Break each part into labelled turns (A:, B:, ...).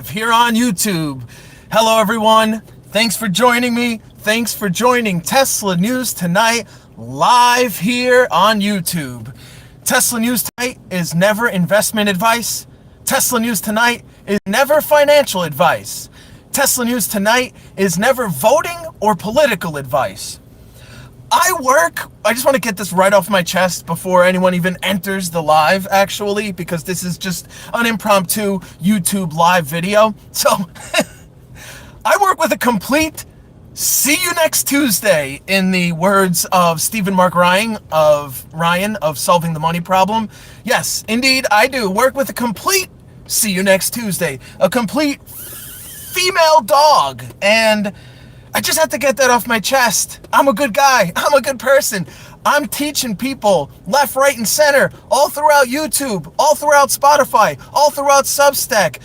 A: live here on YouTube. Hello everyone, thanks for joining me. Thanks for joining Tesla News Tonight live here on YouTube. Tesla News Tonight is never investment advice. Tesla News Tonight is never financial advice. Tesla News Tonight is never voting or political advice. I just want to get this right off my chest before anyone even enters the live, actually, because this is just an impromptu YouTube live video. So, I work with a complete see you next Tuesday, in the words of Stephen Mark Ryan of Solving the Money Problem. Yes, indeed, I do work with a complete see you next Tuesday, a complete female dog, and I just have to get that off my chest. I'm a good guy. I'm a good person. I'm teaching people left, right, and center all throughout YouTube, all throughout Spotify, all throughout Substack,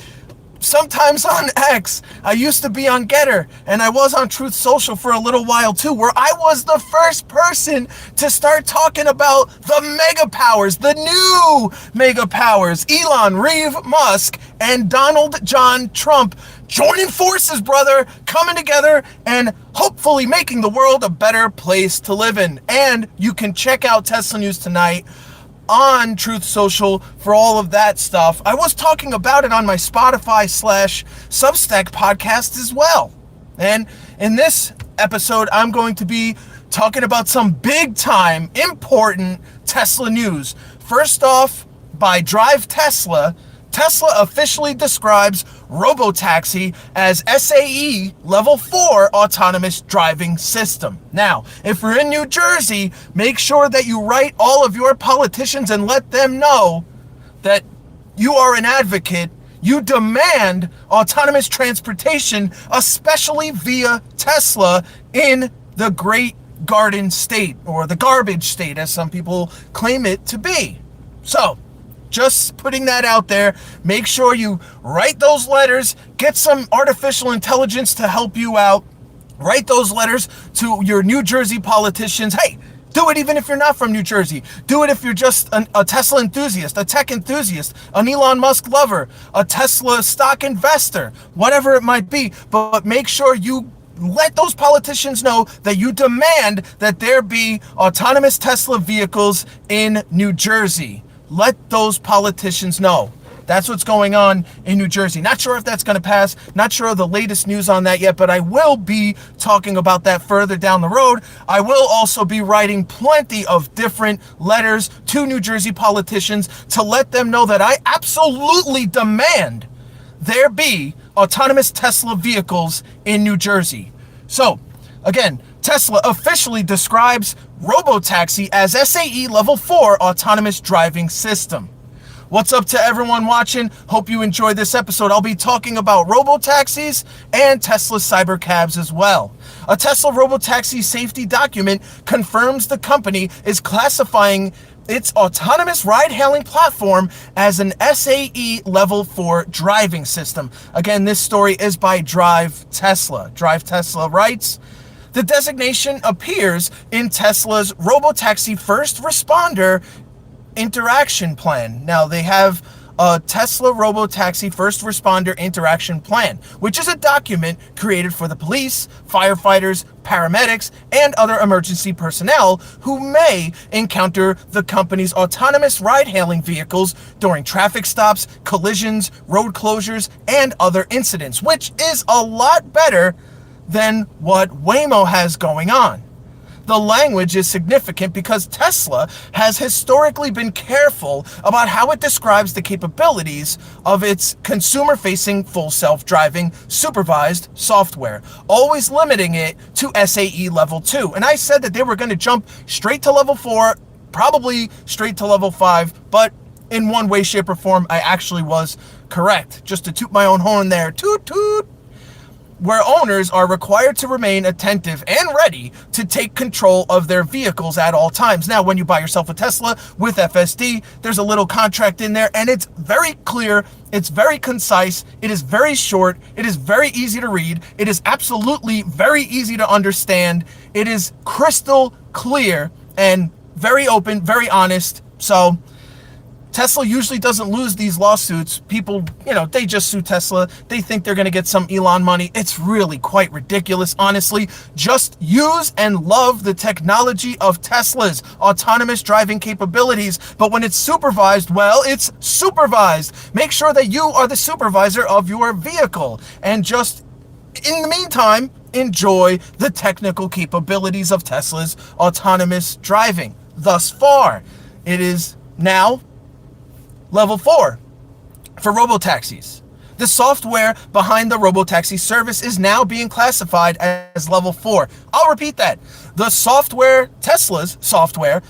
A: sometimes on X. I used to be on Getter, and I was on Truth Social for a little while too, where I was the first person to start talking about the mega powers, the new mega powers, Elon Reeve Musk and Donald John Trump joining forces, brother, coming together and hopefully making the world a better place to live in. And you can check out Tesla News Tonight on Truth Social for all of that stuff. I was talking about it on my Spotify/Substack podcast as well. And in this episode, I'm going to be talking about some big time important Tesla news. First off, by Drive Tesla, Tesla officially describes ROBOTAXI as SAE Level 4 autonomous driving system. Now, if you're in New Jersey, make sure that you write all of your politicians and let them know that you are an advocate. You demand autonomous transportation, especially via Tesla, in the Great Garden State, or the garbage state, as some people claim it to be. So, just putting that out there. Make sure you write those letters, get some artificial intelligence to help you out. Write those letters to your New Jersey politicians. Hey, do it even if you're not from New Jersey. Do it if you're just a Tesla enthusiast, a tech enthusiast, an Elon Musk lover, a Tesla stock investor, whatever it might be. But make sure you let those politicians know that you demand that there be autonomous Tesla vehicles in New Jersey. Let those politicians know. That's what's going on in New Jersey. Not sure if that's going to pass. Not sure of the latest news on that yet, but I will be talking about that further down the road. I will also be writing plenty of different letters to New Jersey politicians to let them know that I absolutely demand there be autonomous Tesla vehicles in New Jersey. So, again, Tesla officially describes ROBOTAXI as SAE Level 4 autonomous driving system. What's up to everyone watching? Hope you enjoyed this episode. I'll be talking about ROBOTAXIs and Tesla Cybercabs as well. A Tesla ROBOTAXI safety document confirms the company is classifying its autonomous ride-hailing platform as an SAE Level 4 driving system. Again, this story is by Drive Tesla. Drive Tesla writes, the designation appears in Tesla's ROBOTAXI First Responder Interaction Plan. Now, they have a Tesla ROBOTAXI First Responder Interaction Plan, which is a document created for the police, firefighters, paramedics, and other emergency personnel who may encounter the company's autonomous ride-hailing vehicles during traffic stops, collisions, road closures, and other incidents, which is a lot better than what Waymo has going on. The language is significant because Tesla has historically been careful about how it describes the capabilities of its consumer-facing full self-driving supervised software, always limiting it to SAE Level 2. And I said that they were going to jump straight to Level 4, probably straight to Level 5, but in one way, shape, or form, I actually was correct. Just to toot my own horn there, toot toot. Where owners are required to remain attentive and ready to take control of their vehicles at all times. Now, when you buy yourself a Tesla with FSD, there's a little contract in there, and it's very clear, it's very concise, it is very short, it is very easy to read, it is absolutely very easy to understand, it is crystal clear and very open, very honest. So Tesla usually doesn't lose these lawsuits. People, they just sue Tesla. They think they're going to get some Elon money. It's really quite ridiculous, honestly. Just use and love the technology of Tesla's autonomous driving capabilities. But when it's supervised, well, it's supervised. Make sure that you are the supervisor of your vehicle. And just, in the meantime, enjoy the technical capabilities of Tesla's autonomous driving. Thus far, it is now Level 4 for robotaxis. The software behind the robotaxi service is now being classified as Level 4. I'll repeat that. The software, Tesla's software,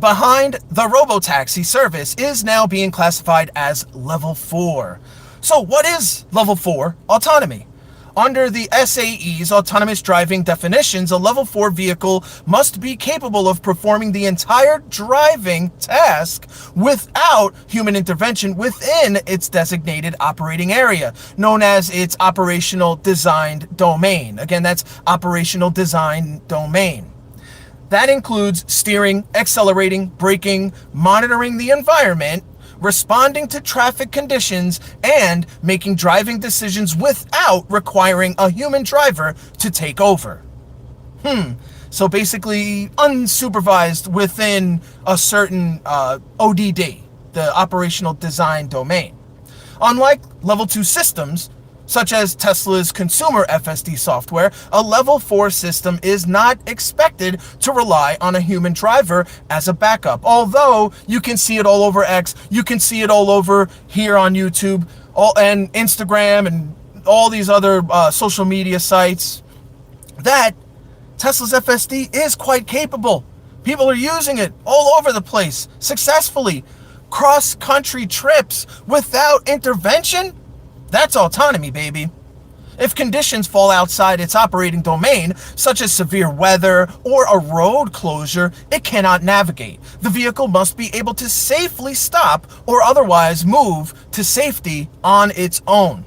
A: behind the robotaxi service is now being classified as Level 4. So what is Level 4 autonomy? Under the SAE's autonomous driving definitions, a Level 4 vehicle must be capable of performing the entire driving task without human intervention within its designated operating area, known as its operational designed domain. Again, that's operational design domain. That includes steering, accelerating, braking, monitoring the environment, responding to traffic conditions, and making driving decisions without requiring a human driver to take over. So basically unsupervised within a certain ODD, the operational design domain. Unlike Level 2 systems, such as Tesla's consumer FSD software, a Level 4 system is not expected to rely on a human driver as a backup. Although you can see it all over X, you can see it all over here on YouTube, and Instagram, and all these other social media sites, that Tesla's FSD is quite capable. People are using it all over the place, successfully. Cross-country trips without intervention? That's autonomy, baby. If conditions fall outside its operating domain, such as severe weather or a road closure, it cannot navigate. The vehicle must be able to safely stop or otherwise move to safety on its own.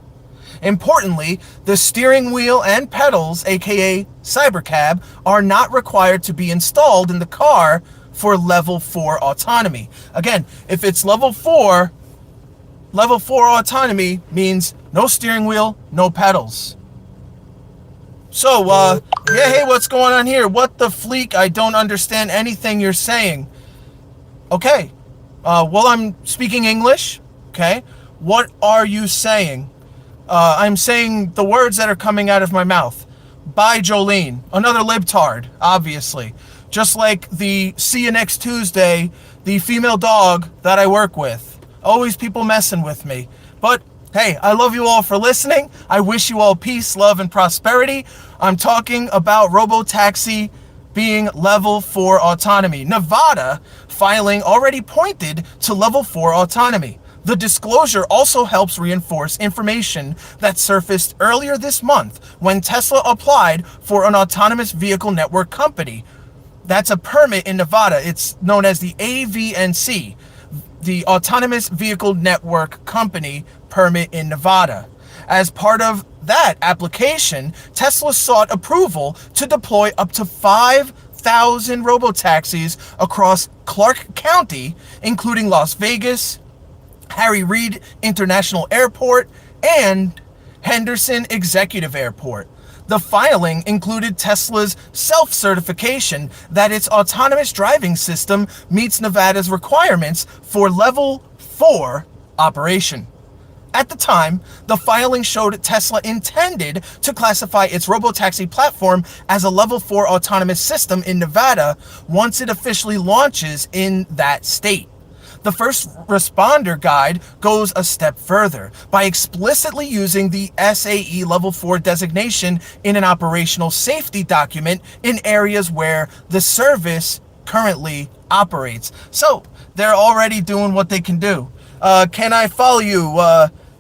A: Importantly, the steering wheel and pedals, aka CyberCab, are not required to be installed in the car for Level 4 autonomy. Again, if it's Level 4 autonomy means no steering wheel, no pedals. So, hey, what's going on here? What the fleek? I don't understand anything you're saying. Okay, well, I'm speaking English, okay? What are you saying? I'm saying the words that are coming out of my mouth. Bye, Jolene. Another libtard, obviously. Just like the see you next Tuesday, the female dog that I work with. Always people messing with me. But hey, I love you all for listening. I wish you all peace, love, and prosperity. I'm talking about robotaxi being Level 4 autonomy. Nevada filing already pointed to Level 4 autonomy. The disclosure also helps reinforce information that surfaced earlier this month when Tesla applied for an autonomous vehicle network company. That's a permit in Nevada. It's known as the AVNC. The Autonomous Vehicle Network Company permit in Nevada. As part of that application, Tesla sought approval to deploy up to 5,000 robotaxis across Clark County, including Las Vegas, Harry Reid International Airport, and Henderson Executive Airport. The filing included Tesla's self-certification that its autonomous driving system meets Nevada's requirements for Level 4 operation. At the time, the filing showed Tesla intended to classify its robotaxi platform as a Level 4 autonomous system in Nevada once it officially launches in that state. The first responder guide goes a step further by explicitly using the SAE Level 4 designation in an operational safety document in areas where the service currently operates. So they're already doing what they can do. Can I follow you?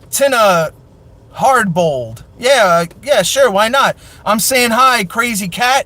A: Tina Hardbold. Yeah, sure, why not? I'm saying hi, crazy cat.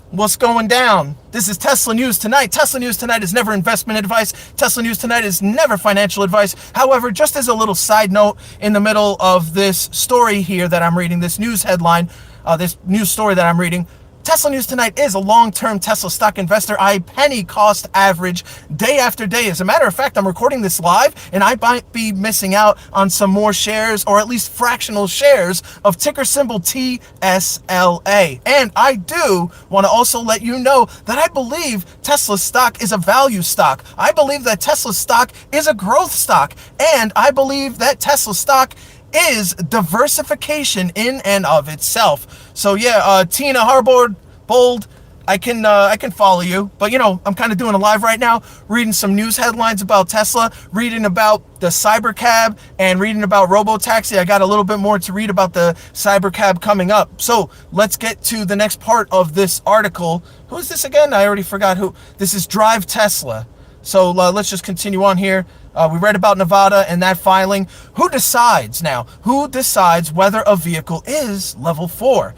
A: What's going down? This is Tesla News Tonight. Tesla News Tonight is never investment advice. Tesla News Tonight is never financial advice. However, just as a little side note, in the middle of this story here that I'm reading, this news headline, this news story that I'm reading, Tesla News Tonight is a long-term Tesla stock investor. I penny cost average day after day. As a matter of fact, I'm recording this live, and I might be missing out on some more shares, or at least fractional shares, of ticker symbol TSLA. And I do want to also let you know that I believe Tesla stock is a value stock. I believe that Tesla stock is a growth stock. And I believe that Tesla stock is diversification in and of itself. So yeah, Tina Harbord, bold, I can follow you, but I'm kind of doing a live right now, reading some news headlines about Tesla, reading about the Cybercab, and reading about ROBOTAXI. I got a little bit more to read about the Cybercab coming up. So let's get to the next part of this article. Who is this again? I already forgot who. This is Drive Tesla. So let's just continue on here. We read about Nevada and that filing. Who decides now? Who decides whether a vehicle is level 4?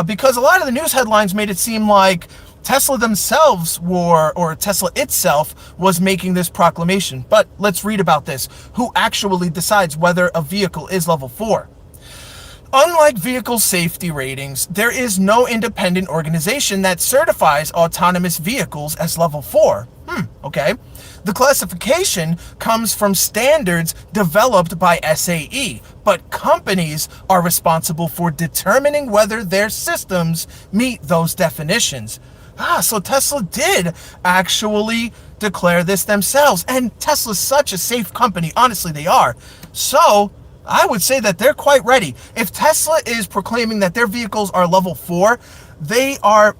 A: Because a lot of the news headlines made it seem like Tesla themselves or Tesla itself was making this proclamation. But let's read about this. Who actually decides whether a vehicle is level 4? Unlike vehicle safety ratings, there is no independent organization that certifies autonomous vehicles as level 4. Okay. The classification comes from standards developed by SAE, but companies are responsible for determining whether their systems meet those definitions. So Tesla did actually declare this themselves, and Tesla's such a safe company. Honestly, they are. So I would say that they're quite ready. If Tesla is proclaiming that their vehicles are level 4, they are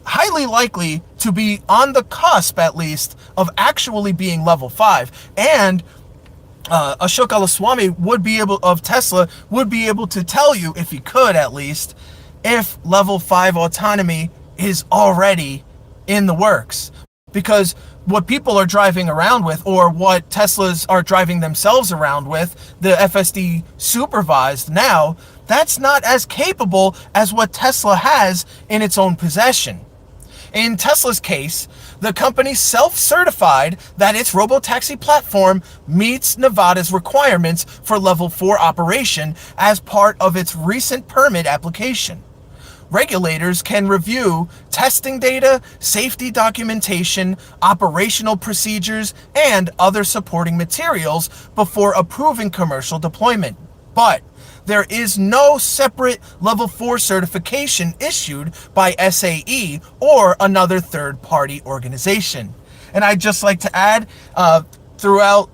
A: highly likely to be on the cusp, at least, of actually being level 5. And Ashok Alaswamy of Tesla would be able to tell you, if he could at least, if level 5 autonomy is already in the works. Because what people are driving around with, or what Teslas are driving themselves around with, the FSD supervised now, that's not as capable as what Tesla has in its own possession. In Tesla's case, the company self-certified that its ROBOTAXI platform meets Nevada's requirements for level 4 operation as part of its recent permit application. Regulators can review testing data, safety documentation, operational procedures, and other supporting materials before approving commercial deployment. But there is no separate level 4 certification issued by SAE or another third-party organization. And I'd just like to add, throughout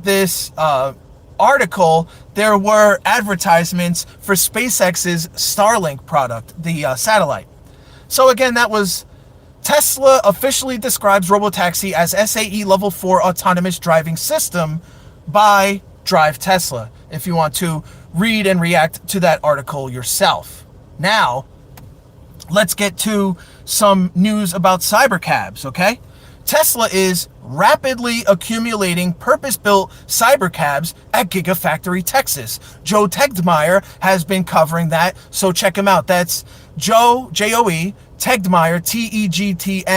A: this article, there were advertisements for SpaceX's Starlink product, the satellite. So again, that was Tesla officially describes ROBOTAXI as SAE level 4 autonomous driving system by Drive Tesla, if you want to read and react to that article yourself. Now, let's get to some news about cybercabs, okay? Tesla is rapidly accumulating purpose-built cybercabs at Gigafactory, Texas. Joe Tegmeyer has been covering that, so check him out. That's Joe, J-O-E, Tegmeyer, T-E-G-T-M-E-Y-E-R,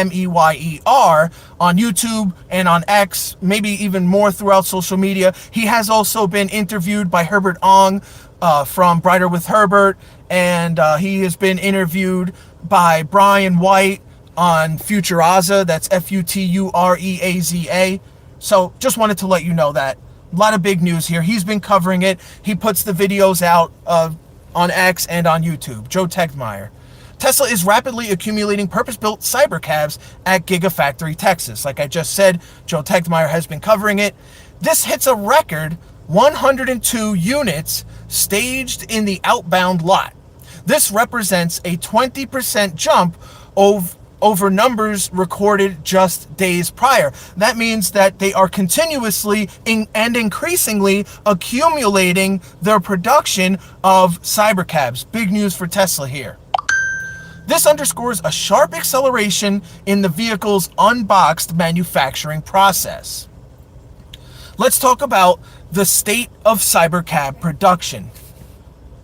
A: on YouTube and on X, maybe even more throughout social media. He has also been interviewed by Herbert Ong from Brighter with Herbert, and he has been interviewed by Brian White on Futuraza. That's F-U-T-U-R-E-A-Z-A. So just wanted to let you know that. A lot of big news here. He's been covering it. He puts the videos out on X and on YouTube. Joe Tegmeyer. Tesla is rapidly accumulating purpose-built cybercabs at Gigafactory, Texas. Like I just said, Joe Tegmeyer has been covering it. This hits a record 102 units staged in the outbound lot. This represents a 20% jump over numbers recorded just days prior. That means that they are continuously and increasingly accumulating their production of cybercabs. Big news for Tesla here. This underscores a sharp acceleration in the vehicle's unboxed manufacturing process. Let's talk about the state of cybercab production.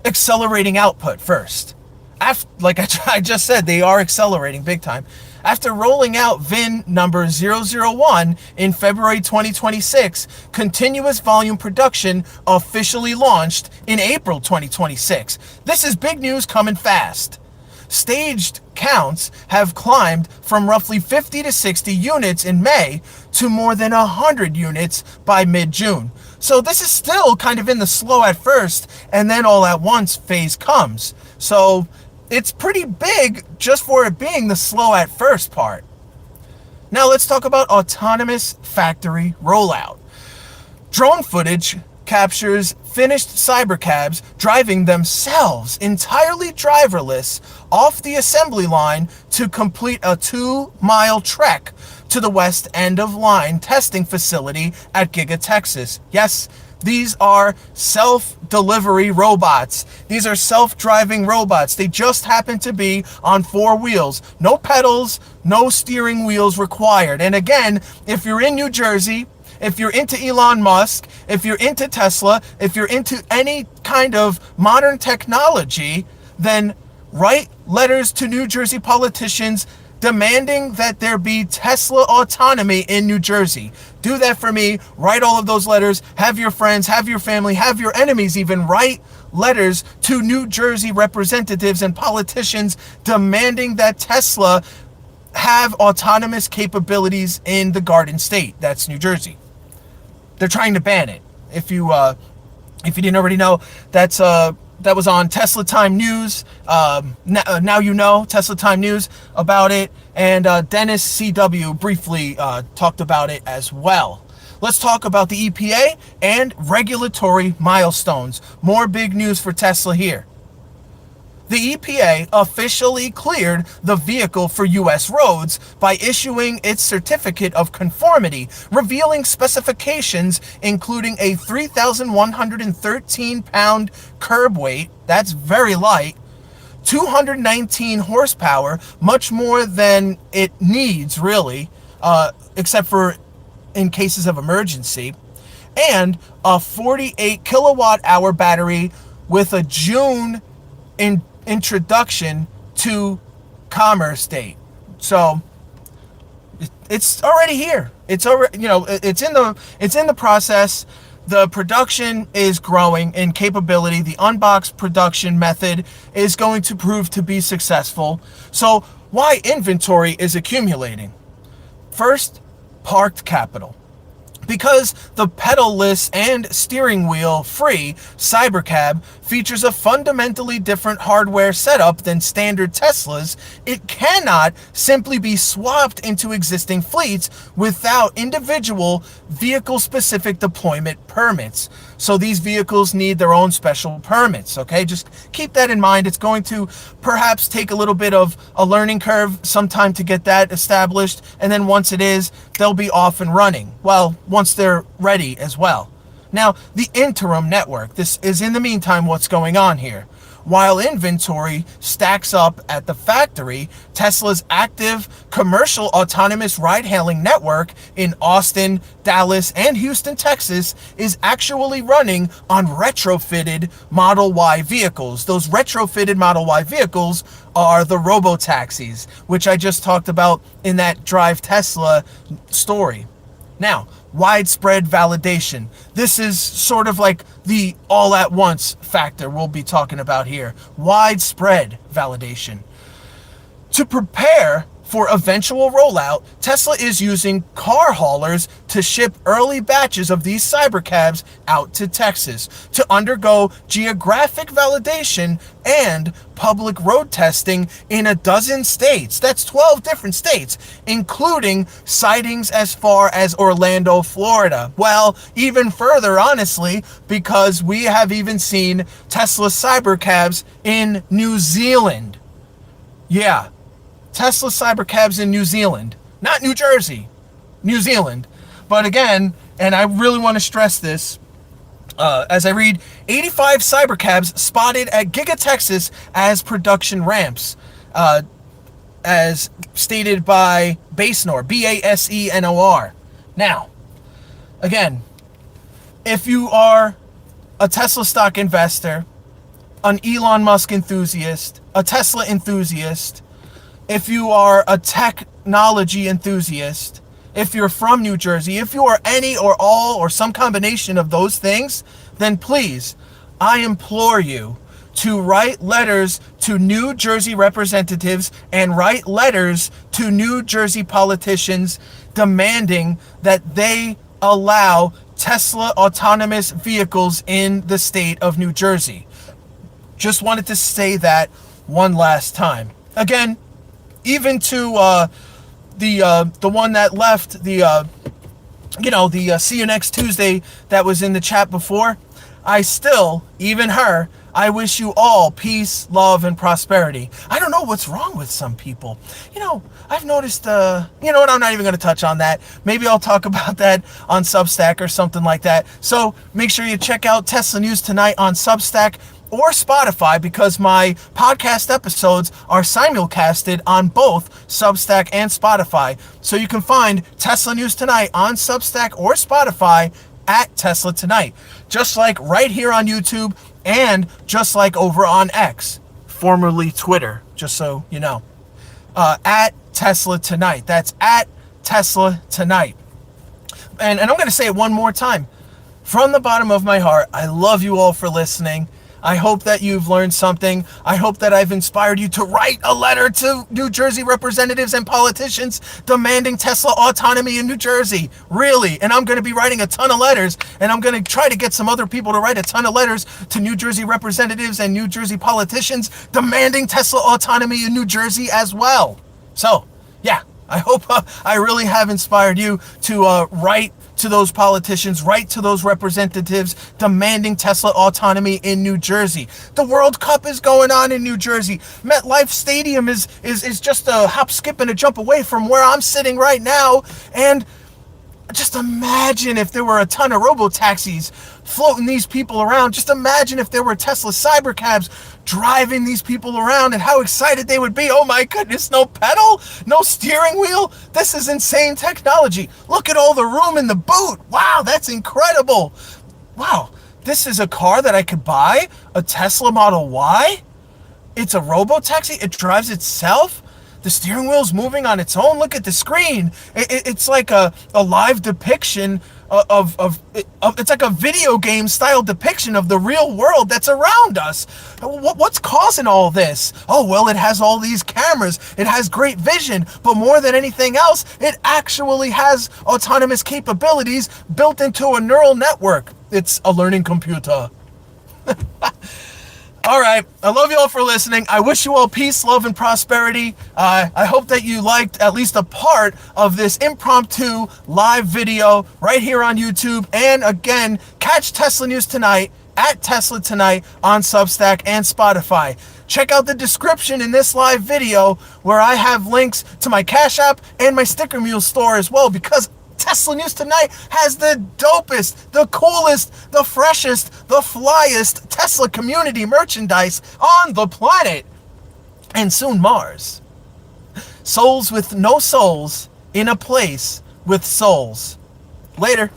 A: Accelerating output first. Like I just said, they are accelerating big time. After rolling out VIN number 001 in February 2026, continuous volume production officially launched in April 2026. This is big news coming fast. Staged counts have climbed from roughly 50 to 60 units in May to more than 100 units by mid-June. So this is still kind of in the slow at first and then all at once phase comes. So it's pretty big just for it being the slow at first part. Now let's talk about autonomous factory rollout. Drone footage captures finished cybercabs driving themselves entirely driverless off the assembly line to complete a 2-mile trek to the west end of line testing facility at Giga Texas. Yes, these are self-delivery robots. These are self-driving robots. They just happen to be on 4 wheels. No pedals, no steering wheels required. And again, if you're in New Jersey, if you're into Elon Musk, if you're into Tesla, if you're into any kind of modern technology, then write letters to New Jersey politicians demanding that there be Tesla autonomy in New Jersey. Do that for me. Write all of those letters. Have your friends, have your family, have your enemies even write letters to New Jersey representatives and politicians demanding that Tesla have autonomous capabilities in the Garden State. That's New Jersey. They're trying to ban it. If you didn't already know, that was on Tesla Time News. Now you know, Tesla Time News about it. And Dennis CW briefly talked about it as well. Let's talk about the EPA and regulatory milestones. More big news for Tesla here. The EPA officially cleared the vehicle for U.S. roads by issuing its certificate of conformity, revealing specifications including a 3,113-pound curb weight, that's very light, 219 horsepower, much more than it needs really, except for in cases of emergency, and a 48 kilowatt hour battery with a June introduction to commerce date. So it's already here. It's already, it's in the process. The production is growing in capability. The unboxed production method is going to prove to be successful. So why inventory is accumulating? First, parked capital. Because the pedal-less and steering wheel-free Cybercab features a fundamentally different hardware setup than standard Teslas, it cannot simply be swapped into existing fleets without individual vehicle-specific deployment permits. So these vehicles need their own special permits, okay? Just keep that in mind. It's going to perhaps take a little bit of a learning curve, some time to get that established, and then once it is, they'll be off and running. Well, once they're ready as well. Now, the interim network. This is, in the meantime, what's going on here. While inventory stacks up at the factory, Tesla's active commercial autonomous ride-hailing network in Austin, Dallas, and Houston, Texas is actually running on retrofitted Model Y vehicles. Those retrofitted Model Y vehicles are the ROBOTAXIs, which I just talked about in that Drive Tesla story. Now, widespread validation. This is sort of like the all-at-once factor we'll be talking about here. Widespread validation. To prepare for eventual rollout, Tesla is using car haulers to ship early batches of these cybercabs out to Texas to undergo geographic validation and public road testing in a dozen states. That's 12 different states, including sightings as far as Orlando, Florida. Well, even further, honestly, because we have even seen Tesla cybercabs in New Zealand. Yeah. Tesla cybercabs in New Zealand, not New Jersey, New Zealand. But again, and I really want to stress this, as I read, 85 cybercabs spotted at Giga Texas as production ramps, as stated by Basenor, Basenor. Now, again, if you are a Tesla stock investor, an Elon Musk enthusiast, a Tesla enthusiast, if you are a tech technology enthusiast, if you're from New Jersey, if you are any or all or some combination of those things, then please, I implore you to write letters to New Jersey representatives and write letters to New Jersey politicians demanding that they allow Tesla autonomous vehicles in the state of New Jersey. Just wanted to say that one last time. Again, even to the one that left, the see you next Tuesday that was in the chat before, I still, even her, I wish you all peace, love, and prosperity. I don't know what's wrong with some people. I've noticed, you know what, I'm not even going to touch on that. Maybe I'll talk about that on Substack or something like that. So make sure you check out Tesla News Tonight on Substack or Spotify, because my podcast episodes are simulcasted on both Substack and Spotify. So you can find Tesla News Tonight on Substack or Spotify at Tesla Tonight. Just like right here on YouTube and just like over on X, formerly Twitter, just so you know. At Tesla Tonight. That's at Tesla Tonight. And I'm going to say it one more time. From the bottom of my heart, I love you all for listening. I hope that you've learned something. I hope that I've inspired you to write a letter to New Jersey representatives and politicians demanding Tesla autonomy in New Jersey. Really. And I'm going to be writing a ton of letters, and I'm going to try to get some other people to write a ton of letters to New Jersey representatives and New Jersey politicians demanding Tesla autonomy in New Jersey as well. So, yeah, I hope I really have inspired you to write to those politicians, write to those representatives demanding Tesla autonomy in New Jersey. The World Cup is going on in New Jersey. MetLife Stadium is just a hop, skip, and a jump away from where I'm sitting right now. And just imagine if there were a ton of ROBOTAXIs floating these people around. Just imagine if there were Tesla cybercabs driving these people around and how excited they would be. Oh my goodness, no pedal, no steering wheel. This is insane technology. Look at all the room in the boot. Wow, that's incredible. Wow, this is a car that I could buy, a Tesla Model Y. It's a ROBOTAXI. It drives itself. The steering wheel's moving on its own. Look at the screen. It's like a live depiction of it's like a video game style depiction of the real world that's around us. What's causing all this? Oh, well, it has all these cameras. It has great vision. But more than anything else, it actually has autonomous capabilities built into a neural network. It's a learning computer. All right. I love you all for listening. I wish you all peace, love, and prosperity. I hope that you liked at least a part of this impromptu live video right here on YouTube. And again, catch Tesla News Tonight at Tesla Tonight on Substack and Spotify. Check out the description in this live video where I have links to my Cash App and my Sticker Mule store as well, because Tesla News Tonight has the dopest, the coolest, the freshest, the flyest Tesla community merchandise on the planet. And soon Mars. Souls with no souls in a place with souls. Later.